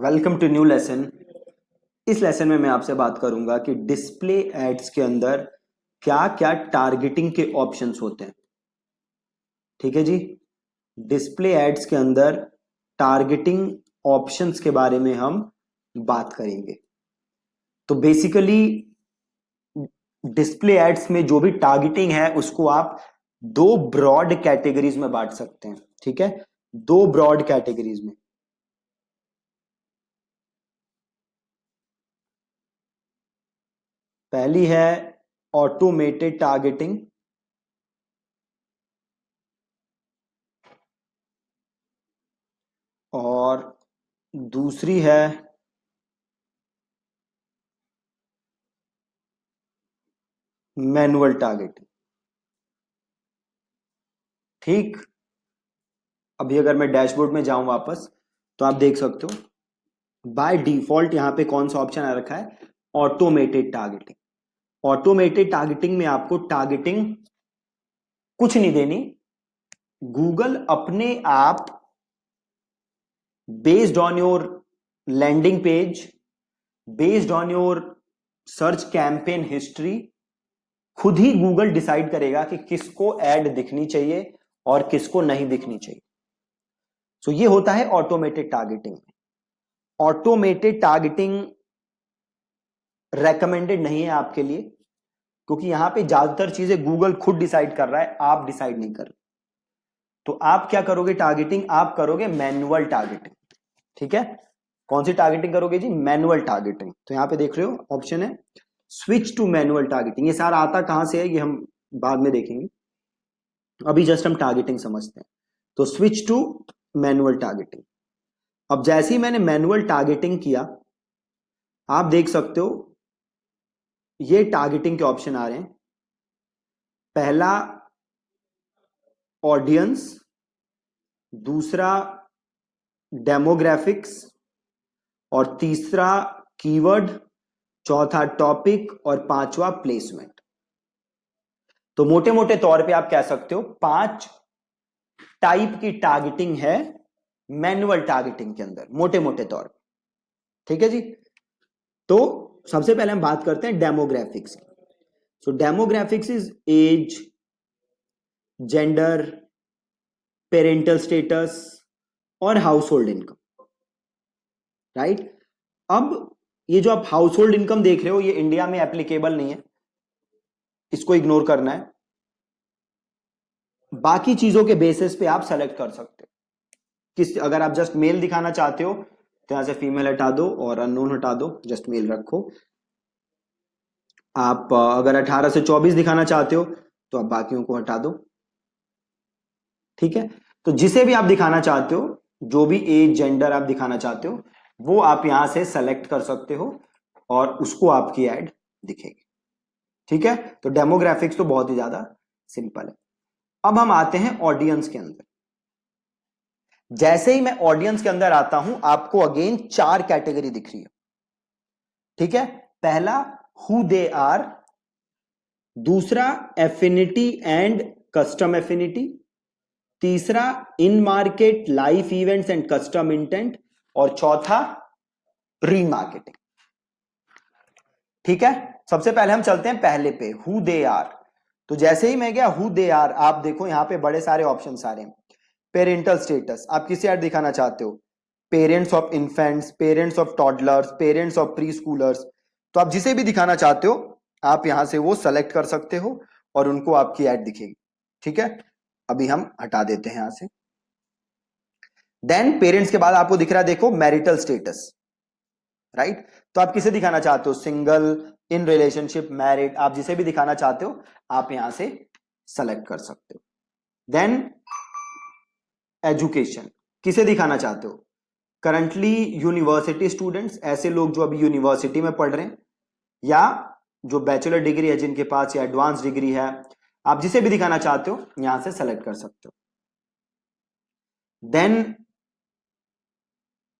Welcome to new lesson. इस lesson में मैं आपसे बात करूंगा कि डिस्प्ले एड्स के अंदर क्या क्या टारगेटिंग के ऑप्शंस होते हैं। ठीक है जी, डिस्प्ले एड्स के अंदर टारगेटिंग ऑप्शंस के बारे में हम बात करेंगे। तो बेसिकली डिस्प्ले एड्स में जो भी टारगेटिंग है उसको आप दो ब्रॉड कैटेगरीज में बांट सकते हैं। ठीक है, दो ब्रॉड कैटेगरीज में। पहली है ऑटोमेटेड टारगेटिंग और दूसरी है मैनुअल टारगेटिंग। ठीक, अभी अगर मैं डैशबोर्ड में जाऊं वापस तो आप देख सकते हो बाय डिफॉल्ट यहां पे कौन सा ऑप्शन आ रखा है, ऑटोमेटेड टारगेटिंग। ऑटोमेटेड टारगेटिंग में आपको टारगेटिंग कुछ नहीं देनी, गूगल अपने आप based on your landing page, based on your search campaign history, खुद ही गूगल डिसाइड करेगा कि किसको ऐड दिखनी चाहिए और किसको नहीं दिखनी चाहिए। सो ये होता है automated targeting. Automated targeting recommended नहीं है आपके लिए, क्योंकि यहां पे ज्यादातर चीजें गूगल खुद डिसाइड कर रहा है, आप डिसाइड नहीं कर रहे। तो आप क्या करोगे, टारगेटिंग आप करोगे मैनुअल टारगेटिंग। ठीक है, कौन सी टारगेटिंग करोगे जी, मैनुअल टारगेटिंग। तो यहां पे देख रहे हो ऑप्शन है स्विच टू मैनुअल टारगेटिंग। ये सारा आता कहां से है ये हम बाद में देखेंगे, अभी जस्ट हम टारगेटिंग समझते हैं। तो स्विच टू मैनुअल टारगेटिंग। अब जैसे ही मैंने मैनुअल टारगेटिंग किया, आप देख सकते हो ये टारगेटिंग के ऑप्शन आ रहे हैं। पहला ऑडियंस, दूसरा डेमोग्राफिक्स और तीसरा कीवर्ड, चौथा टॉपिक और पांचवा प्लेसमेंट। तो मोटे मोटे तौर पे आप कह सकते हो 5 टाइप की टारगेटिंग है मैनुअल टारगेटिंग के अंदर, मोटे मोटे तौर पे। ठीक है जी, तो सबसे पहले हम बात करते हैं डेमोग्राफिक्स की। So demographics is age, gender, parental status और हाउस होल्ड इनकम। राइट, अब ये जो आप हाउस होल्ड इनकम देख रहे हो ये इंडिया में एप्लीकेबल नहीं है, इसको इग्नोर करना है। बाकी चीजों के बेसिस पे आप सेलेक्ट कर सकते हो किस, अगर आप जस्ट मेल दिखाना चाहते हो तो यहां से फीमेल हटा दो और अननोन हटा दो, जस्ट मेल रखो। आप अगर 18 से 24 दिखाना चाहते हो तो आप बाकियों को हटा दो। ठीक है, तो जिसे भी आप दिखाना चाहते हो, जो भी एज जेंडर आप दिखाना चाहते हो वो आप यहां से सेलेक्ट कर सकते हो और उसको आपकी एड दिखेगी। ठीक है, तो डेमोग्राफिक्स तो बहुत ही ज्यादा सिंपल है। अब हम आते हैं ऑडियंस के अंदर। जैसे ही मैं ऑडियंस के अंदर आता हूं आपको अगेन 4 कैटेगरी दिख रही है। ठीक है, पहला हु दे आर, दूसरा एफिनिटी एंड कस्टम एफिनिटी, तीसरा इन market life events and custom intent और चौथा रीमार्केटिंग। ठीक है, सबसे पहले हम चलते हैं पहले पे, हु दे आर। तो जैसे ही मैं गया हु दे आर, आप देखो यहां पे बड़े सारे ऑप्शन आ रहे हैं। पेरेंटल स्टेटस, आप किसे ऐड दिखाना चाहते हो, parents of infants, parents of toddlers, parents of pre schoolers. तो आप जिसे भी दिखाना चाहते हो आप यहां से वो सेलेक्ट कर सकते हो और उनको आपकी ऐड दिखेगी। ठीक है, अभी हम हटा देते हैं यहां से। देन पेरेंट्स के बाद आपको दिख रहा है, देखो मैरिटल स्टेटस। राइट, तो आप किसे दिखाना चाहते हो, सिंगल, इन रिलेशनशिप, मैरिड, आप जिसे भी दिखाना चाहते हो आप यहां से सेलेक्ट कर सकते हो। देन एजुकेशन, किसे दिखाना चाहते हो, करंटली यूनिवर्सिटी स्टूडेंट्स, ऐसे लोग जो अभी यूनिवर्सिटी में पढ़ रहे हैं, या जो बैचलर डिग्री है जिनके पास, या एडवांस डिग्री है, आप जिसे भी दिखाना चाहते हो यहां से सेलेक्ट कर सकते हो। Then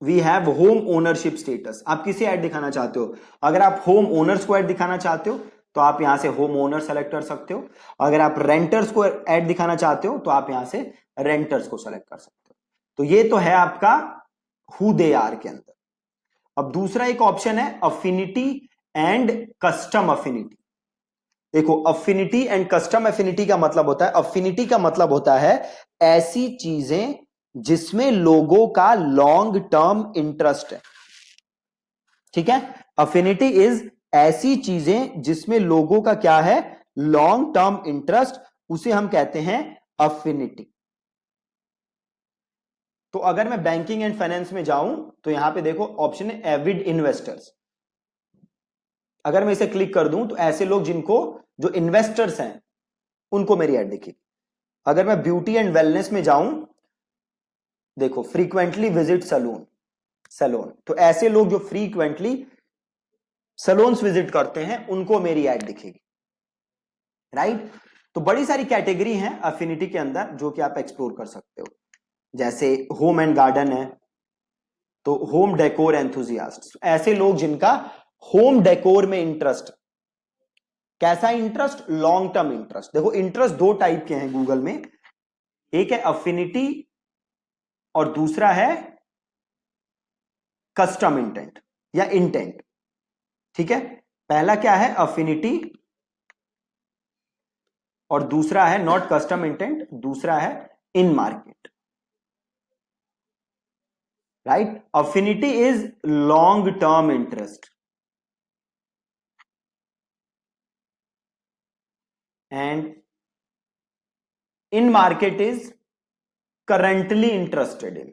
we have home ownership status, आप किसे ऐड दिखाना चाहते हो, अगर आप होम ओनर्स को ऐड दिखाना चाहते हो तो आप यहां से होम ओनर सेलेक्ट कर सकते हो। अगर आप रेंटर्स को ऐड दिखाना चाहते हो तो आप यहां से रेंटर्स को सेलेक्ट कर सकते हो। तो ये तो है आपका हु दे आर के अंदर। अब दूसरा एक ऑप्शन है अफिनिटी एंड कस्टम अफिनिटी। देखो अफिनिटी एंड कस्टम अफिनिटी का मतलब होता है, अफिनिटी का मतलब होता है ऐसी चीजें जिसमें लोगों का लॉन्ग टर्म इंटरेस्ट है। ठीक है, अफिनिटी इज ऐसी चीजें जिसमें लोगों का क्या है, लॉन्ग टर्म इंटरेस्ट, उसे हम कहते हैं अफिनिटी। तो अगर मैं बैंकिंग एंड फाइनेंस में जाऊं तो यहां पे देखो ऑप्शन है एविड इन्वेस्टर्स। अगर मैं इसे क्लिक कर दूं तो ऐसे लोग जिनको, जो इन्वेस्टर्स हैं, उनको मेरी ऐड दिखेगी। अगर मैं ब्यूटी एंड वेलनेस में जाऊं, देखो फ्रीक्वेंटली विजिट सैलून, सैलून, तो ऐसे लोग जो फ्रीक्वेंटली सैलून्स विजिट करते हैं उनको मेरी ऐड दिखेगी। राइट, तो बड़ी सारी कैटेगरी हैं अफिनिटी के अंदर जो कि आप एक्सप्लोर कर सकते हो। जैसे होम एंड गार्डन है, तो होम डेकोर एंथुजियास्ट, ऐसे लोग जिनका होम डेकोर में इंटरेस्ट। कैसा इंटरेस्ट, लॉन्ग टर्म इंटरेस्ट। देखो इंटरेस्ट दो टाइप के हैं गूगल में, एक है अफिनिटी और दूसरा है कस्टम इंटेंट या इंटेंट। ठीक है, पहला क्या है अफिनिटी और दूसरा है नॉट कस्टम इंटेंट, दूसरा है इन market. Right, affinity is long term interest and in market is currently interested in।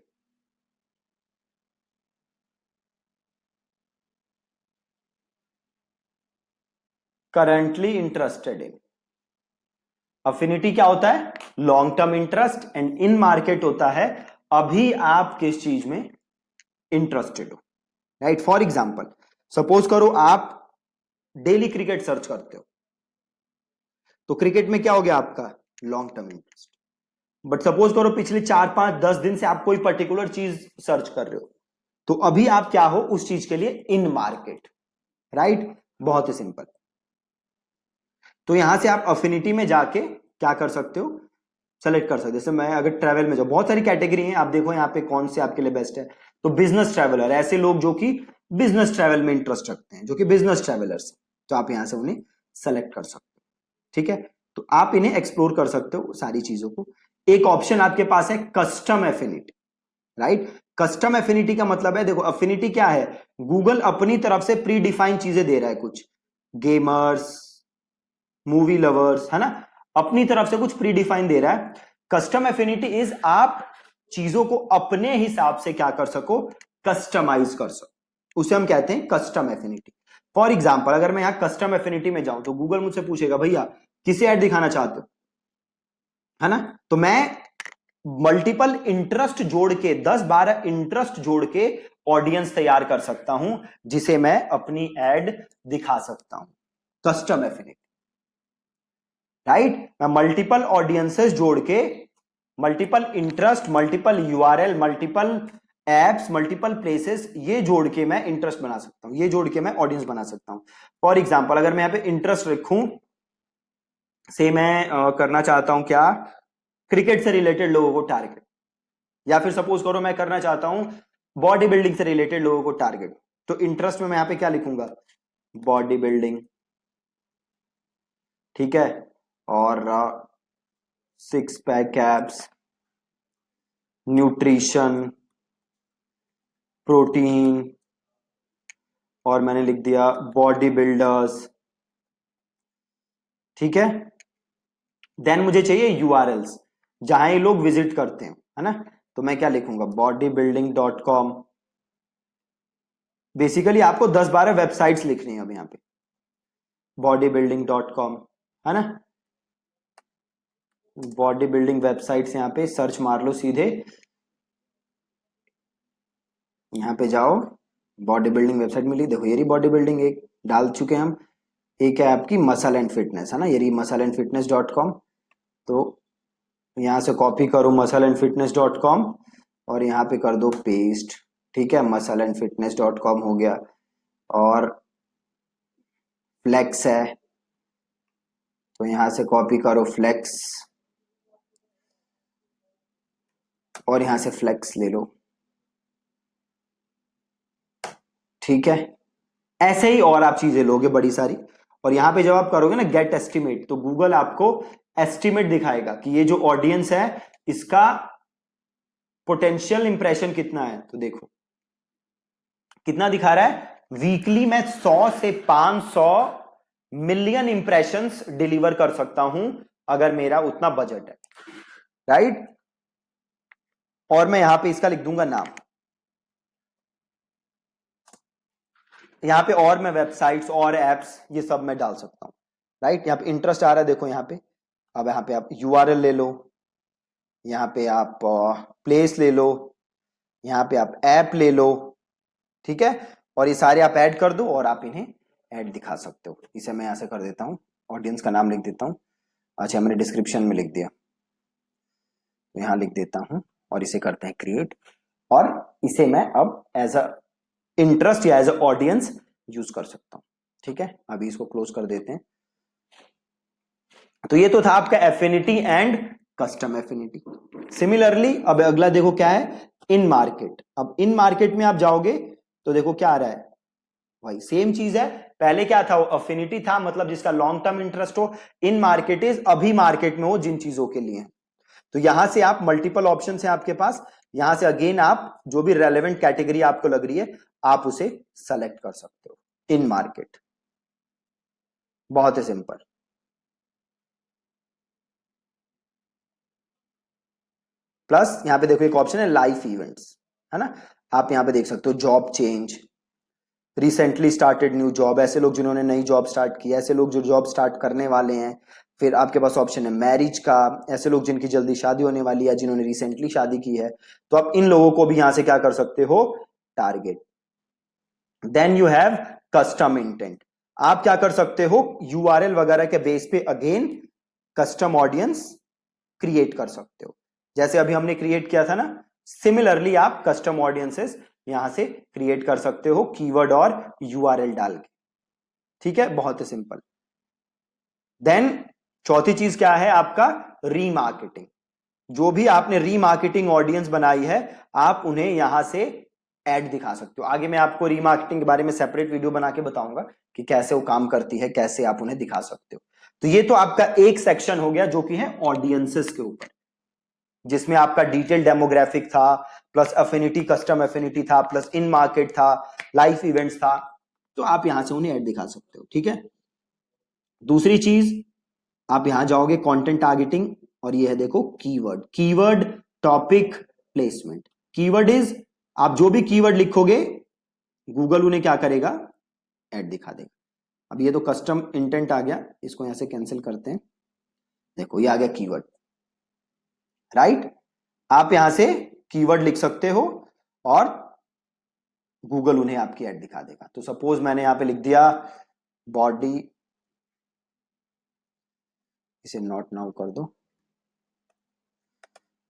Currently interested in. Affinity क्या होता है, long term interest, and in market होता है अभी आप किस चीज में इंटरेस्टेड हो। राइट, फॉर एग्जाम्पल सपोज करो आप डेली क्रिकेट सर्च करते हो, तो क्रिकेट में क्या हो गया आपका, long term interest. But suppose करो पिछले 4 5 10 दिन से आप कोई पर्टिकुलर चीज सर्च कर रहे हो, तो अभी आप क्या हो उस चीज के लिए, इन मार्केट। राइट, बहुत ही सिंपल। तो यहां से आप अफिनिटी में जाके क्या कर सकते हो, सेलेक्ट कर सकते हो। जैसे मैं अगर ट्रैवल में जाऊँ, बहुत सारी कैटेगरी है, आप देखो यहाँ पे कौन से आपके लिए बेस्ट है। तो बिजनेस ट्रैवलर, ऐसे लोग जो कि बिजनेस ट्रैवल में इंटरेस्ट रखते हैं, जो कि बिजनेस ट्रैवलर्स, तो आप यहां से उन्हें सेलेक्ट कर सकते हो। ठीक है, तो आप इन्हें एक्सप्लोर कर सकते हो सारी चीजों को। एक ऑप्शन आपके पास है custom affinity. Right, custom affinity का मतलब है, देखो अफिनिटी क्या है, गूगल अपनी तरफ से प्री डिफाइंड चीजें दे रहा है, कुछ गेमर्स, मूवी लवर्स, है ना, अपनी तरफ से कुछ प्री डिफाइन दे रहा है। कस्टम एफिनिटी इज आप चीजों को अपने हिसाब से क्या कर सको, कस्टमाइज कर सको, उसे हम कहते हैं कस्टम एफिनिटी। फॉर एग्जाम्पल अगर मैं यहां कस्टम एफिनिटी में जाऊं तो गूगल मुझसे पूछेगा भैया किसे ऐड दिखाना चाहते हो, है ना, तो मैं मल्टीपल इंटरेस्ट जोड़ के, 10 12 इंटरेस्ट जोड़ के ऑडियंस तैयार कर सकता हूं जिसे मैं अपनी एड दिखा सकता हूं, कस्टम एफिनिटी। राइट, मैं मल्टीपल ऑडियंसेस जोड़ के, multiple interest, multiple URL, multiple apps, multiple places, ये जोड़ के मैं इंटरेस्ट बना सकता हूं, ये जोड़ के मैं ऑडियंस बना सकता हूं। फॉर एग्जांपल अगर मैं यहां पे इंटरेस्ट रखूं, से मैं करना चाहता हूं क्या, क्रिकेट से रिलेटेड लोगों को टारगेट, या फिर सपोज करो मैं करना चाहता हूं बॉडी बिल्डिंग से रिलेटेड लोगों को टारगेट, तो इंटरेस्ट में मैं यहां पे क्या लिखूंगा, बॉडी बिल्डिंग। ठीक है, और 6 पैक एब्स, न्यूट्रिशन, प्रोटीन, और मैंने लिख दिया बॉडी बिल्डर्स। ठीक है, देन मुझे चाहिए यूआरएल्स जहां ये लोग विजिट करते हैं, है ना, तो मैं क्या लिखूंगा, bodybuilding.com। बेसिकली आपको 10 12 वेबसाइट्स लिखनी है अब यहाँ पे, bodybuilding.com, है ना, बॉडी बिल्डिंग वेबसाइट्स, यहाँ पे सर्च मार लो सीधे, यहाँ पे जाओ, बॉडी बिल्डिंग वेबसाइट मिली, देखो ये रही बॉडी बिल्डिंग, एक डाल चुके हैं हम। एक है आपकी मसल एंड फिटनेस, है ना, ये रही muscle-and-fitness.com। तो यहाँ से कॉपी करो muscle-and-fitness.com और यहाँ पे कर दो पेस्ट। ठीक है, muscle-and-fitness.com हो गया। और फ्लेक्स है, तो यहाँ से कॉपी करो फ्लेक्स और यहाँ से फ्लेक्स ले लो। ठीक है, ऐसे ही और आप चीजें लोगे बड़ी सारी, और यहां पे जब आप करोगे ना गेट एस्टिमेट, तो गूगल आपको एस्टिमेट दिखाएगा कि ये जो ऑडियंस है इसका पोटेंशियल इंप्रेशन कितना है। तो देखो कितना दिखा रहा है, वीकली मैं 100 से 500 मिलियन इंप्रेशंस डिलीवर कर सकता हूं अगर मेरा उतना बजट है, राइट। और मैं यहां पे इसका लिख दूंगा नाम, यहां पे और मैं वेबसाइट्स और एप्स ये सब मैं डाल सकता हूं, राइट। यहां पे इंटरेस्ट आ रहा है, देखो यहां पे, अब यहां पे आप यूआरएल ले लो, यहां पे आप प्लेस ले लो, यहां पे आप ऐप ले लो, ठीक है। और ये सारे आप ऐड कर दो और आप इन्हें ऐड दिखा सकते हो। इसे मैं यहां से कर देता हूं, ऑडियंस का नाम लिख देता हूं। अच्छा मैंने डिस्क्रिप्शन में लिख दिया, तो यहां लिख देता हूं और इसे करते हैं क्रिएट, और इसे मैं अब एज अ इंटरेस्ट या एज अ ऑडियंस यूज कर सकता हूं, ठीक है। अभी इसको क्लोज कर देते हैं। तो ये तो था आपका affinity and custom affinity. Similarly अब अगला देखो क्या है, इन मार्केट। अब इन मार्केट में आप जाओगे तो देखो क्या आ रहा है, भाई सेम चीज है। पहले क्या था, अफिनिटी था, मतलब जिसका लॉन्ग टर्म इंटरेस्ट हो। इन मार्केट इज अभी मार्केट में हो जिन चीजों के लिए। तो यहां से आप मल्टीपल ऑप्शन है आपके पास, यहां से अगेन आप जो भी रेलेवेंट कैटेगरी आपको लग रही है आप उसे सेलेक्ट कर सकते हो। इन मार्केट, बहुत ही सिंपल। प्लस यहां पे देखो एक ऑप्शन है लाइफ इवेंट्स, है ना। आप यहां पे देख सकते हो job change, recently started new job, ऐसे लोग जिन्होंने नई जॉब स्टार्ट की, ऐसे लोग जो जॉब स्टार्ट करने वाले हैं। फिर आपके पास ऑप्शन है मैरिज का, ऐसे लोग जिनकी जल्दी शादी होने वाली है, जिन्होंने रिसेंटली शादी की है, तो आप इन लोगों को भी यहां से क्या कर सकते हो, target. Then you have custom intent, आप क्या कर सकते हो, यूआरएल वगैरह के बेस पे अगेन कस्टम ऑडियंस क्रिएट कर सकते हो, जैसे अभी हमने क्रिएट किया था ना। सिमिलरली आप कस्टम ऑडियंसेस यहां से क्रिएट कर सकते हो कीवर्ड और यूआरएल डाल के, ठीक है, बहुत ही सिंपल। देन चौथी चीज क्या है आपका, रीमार्केटिंग। जो भी आपने रीमार्केटिंग ऑडियंस बनाई है आप उन्हें यहां से ऐड दिखा सकते हो। आगे मैं आपको रीमार्केटिंग के बारे में सेपरेट वीडियो बना के बताऊंगा कि कैसे वो काम करती है, कैसे आप उन्हें दिखा सकते हो। तो ये तो आपका एक सेक्शन हो गया जो कि है ऑडियंसेस के ऊपर, जिसमें आपका डिटेल डेमोग्राफिक था, प्लस अफिनिटी कस्टम अफिनिटी था, प्लस इन मार्केट था, लाइफ इवेंट्स था। तो आप यहां से उन्हें ऐड दिखा सकते हो, ठीक है। दूसरी चीज, आप यहां जाओगे कंटेंट टारगेटिंग, और ये है देखो keyword, keyword topic placement. Keyword is, आप जो भी कीवर्ड लिखोगे गूगल उन्हें क्या करेगा, ऐड दिखा देगा। अब ये तो कस्टम इंटेंट आ गया, इसको यहां से कैंसिल करते हैं। देखो ये आ गया कीवर्ड, राइट। आप यहां से कीवर्ड लिख सकते हो और गूगल उन्हें आपकी ऐड दिखा देगा। तो सपोज मैंने यहां पे लिख दिया बॉडी, इसे नॉट नाउ कर दो,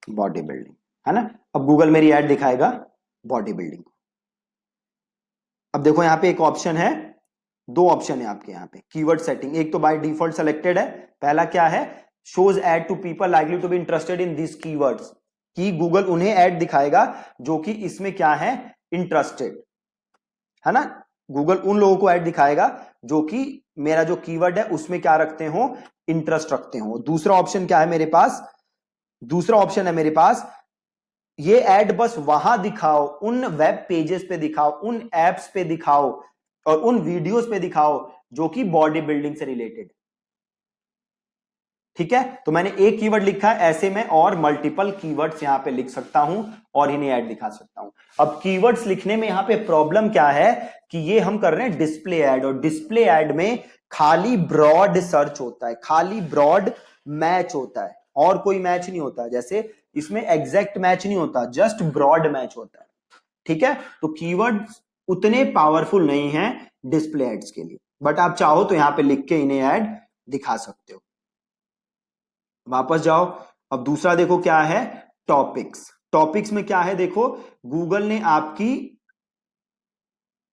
बॉडी बिल्डिंग, है ना। अब गूगल मेरी ऐड दिखाएगा बॉडी बिल्डिंग। अब देखो यहां पे एक ऑप्शन है, दो ऑप्शन है आपके यहां पे कीवर्ड सेटिंग। एक तो बाय डिफॉल्ट सेलेक्टेड है, पहला क्या है, shows ad to people likely to be interested in this keywords, कि गूगल उन्हें ऐड दिखाएगा जो कि इसमें क्या है, इंटरेस्टेड, है ना। गूगल उन लोगों को ऐड दिखाएगा जो कि मेरा जो कीवर्ड है उसमें क्या रखते हो, इंटरेस्ट रखते हो। दूसरा ऑप्शन क्या है मेरे पास, दूसरा ऑप्शन है मेरे पास, ये ऐड बस वहां दिखाओ, उन वेब पेजेस पे दिखाओ, उन एप्स पे दिखाओ और उन वीडियोस पे दिखाओ जो कि बॉडी बिल्डिंग से रिलेटेड, ठीक है। तो मैंने एक कीवर्ड लिखा है, ऐसे में और मल्टीपल कीवर्ड्स यहां पे लिख सकता हूं और इन्हें ऐड दिखा सकता हूं। अब कीवर्ड्स लिखने में यहां पे प्रॉब्लम क्या है कि ये हम कर रहे हैं डिस्प्ले ऐड, और डिस्प्ले ऐड में खाली ब्रॉड सर्च होता है, खाली ब्रॉड मैच होता है, और कोई मैच नहीं होता। जैसे इसमें एग्जैक्ट मैच नहीं होता, जस्ट ब्रॉड मैच होता है, ठीक है। तो कीवर्ड्स उतने पावरफुल नहीं है डिस्प्ले एड्स के लिए, बट आप चाहो तो यहां पे लिख के इन्हें ऐड दिखा सकते हो। वापस जाओ। अब दूसरा देखो क्या है, टॉपिक्स। टॉपिक्स में क्या है देखो, गूगल ने आपकी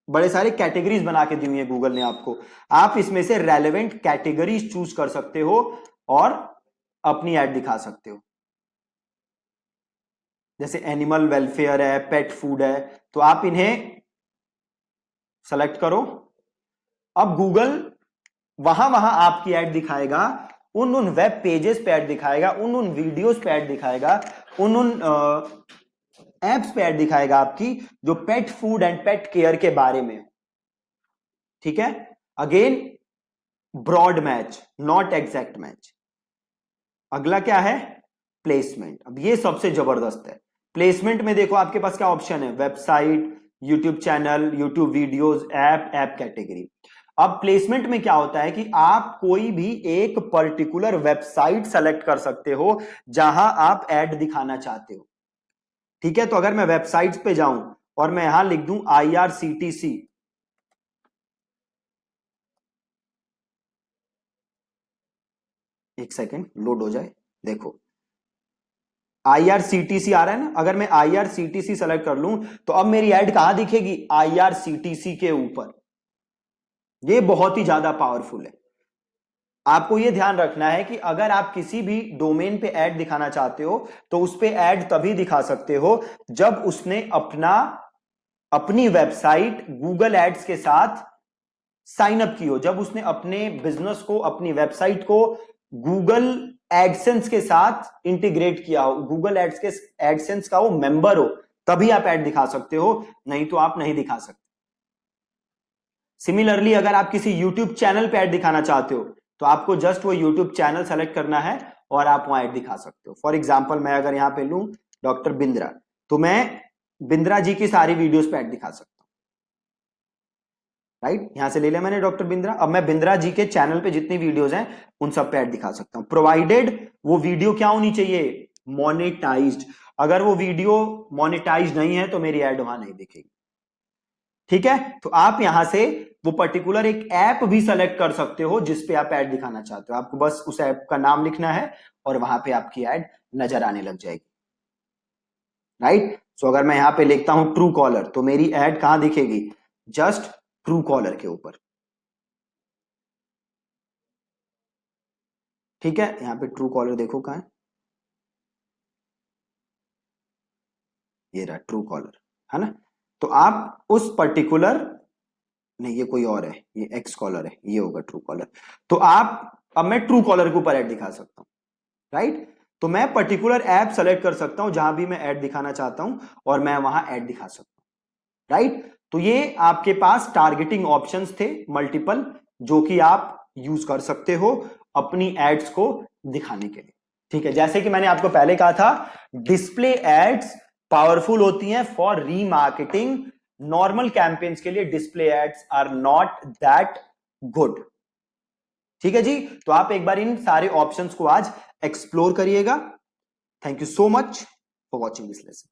बड़े सारे कैटेगरीज बना के दी हुई है गूगल ने आपको, आप इसमें से रेलेवेंट कैटेगरीज चूज कर सकते हो और अपनी ऐड दिखा सकते हो। जैसे एनिमल वेलफेयर है, पेट फूड है, तो आप इन्हें सेलेक्ट करो। अब गूगल वहां वहां आपकी ऐड दिखाएगा, उन वेब पेजेस पे ऐड दिखाएगा, उन वीडियोस पे ऐड दिखाएगा, उन एप्स पे ऐड दिखाएगा आपकी, जो pet food and pet care के बारे में। ठीक है, again broad match, not exact match. अगला क्या है, प्लेसमेंट। अब ये सबसे जबरदस्त है। प्लेसमेंट में देखो आपके पास क्या ऑप्शन है, website, YouTube channel, YouTube videos, app category. अब प्लेसमेंट में क्या होता है कि आप कोई भी एक पर्टिकुलर वेबसाइट सेलेक्ट कर सकते हो जहां आप ऐड दिखाना चाहते हो। ठीक है, तो अगर मैं वेबसाइट्स पे जाऊं और मैं यहां लिख दूं IRCTC, एक सेकेंड लोड हो जाए, देखो IRCTC आ रहा है ना। अगर मैं IRCTC सेलेक्ट कर लूं तो अब मेरी ऐड कहां दिखेगी, IRCTC के ऊपर। ये बहुत ही ज्यादा पावरफुल है। आपको यह ध्यान रखना है कि अगर आप किसी भी डोमेन पे ऐड दिखाना चाहते हो तो उस पे ऐड तभी दिखा सकते हो जब उसने अपनी वेबसाइट गूगल एड्स के साथ साइन अप की हो, जब उसने अपने बिजनेस को, अपनी वेबसाइट को गूगल एडसेंस के साथ इंटीग्रेट किया हो, गूगल एड्स के एडसेंस का वो मेंबर हो, तभी आप ऐड दिखा सकते हो, नहीं तो आप नहीं दिखा सकते। सिमिलरली अगर आप किसी यूट्यूब चैनल पे ऐड दिखाना चाहते हो तो आपको जस्ट वो यूट्यूब चैनल सेलेक्ट करना है और आप वहां ऐड दिखा सकते हो। फॉर एग्जाम्पल मैं अगर यहां पे लूं डॉक्टर बिंद्रा, तो मैं बिंद्रा जी की सारी वीडियोस पे ऐड दिखा सकता हूं। राइट, यहां से ले लिया मैंने डॉक्टर बिंद्रा। अब मैं बिंद्रा जी के चैनल पे जितनी वीडियोस हैं उन सब पे ऐड दिखा सकता हूं, प्रोवाइडेड वो वीडियो क्या होनी चाहिए, मोनेटाइज्ड। अगर वो वीडियो मोनेटाइज नहीं है तो मेरी ऐड वहां नहीं दिखेगी। ठीक है, तो आप यहां से वो पर्टिकुलर एक ऐप भी सेलेक्ट कर सकते हो जिस पे आप ऐड दिखाना चाहते हो। आपको बस उस ऐप का नाम लिखना है और वहां पे आपकी ऐड नजर आने लग जाएगी। राइट, सो अगर मैं यहां पे लिखता हूं ट्रू कॉलर तो मेरी ऐड कहां दिखेगी, जस्ट ट्रू कॉलर के ऊपर। ठीक है, यहां पे ट्रू कॉलर देखो कहां है, ये रहा ट्रू कॉलर, है ना। तो आप उस पर्टिकुलर, नहीं ये कोई और है, ये एक्स कॉलर है, ये होगा ट्रू कॉलर। तो आप, अब मैं ट्रू कॉलर के ऊपर ऐड दिखा सकता हूं। राइट, तो मैं पर्टिकुलर ऐप सेलेक्ट कर सकता हूं जहां भी मैं ऐड दिखाना चाहता हूं और मैं वहां ऐड दिखा सकता हूं। राइट, तो ये आपके पास टारगेटिंग ऑप्शंस थे मल्टीपल, जो कि आप यूज कर सकते हो अपनी एड्स को दिखाने के लिए। ठीक है, जैसे कि मैंने आपको पहले कहा था, डिस्प्ले एड्स पावरफुल होती हैं फॉर रीमार्केटिंग। नॉर्मल कैंपेन्स के लिए display ads are not that good. ठीक है जी, तो आप एक बार इन सारे ऑप्शंस को आज एक्सप्लोर करिएगा। Thank you so much for watching this lesson.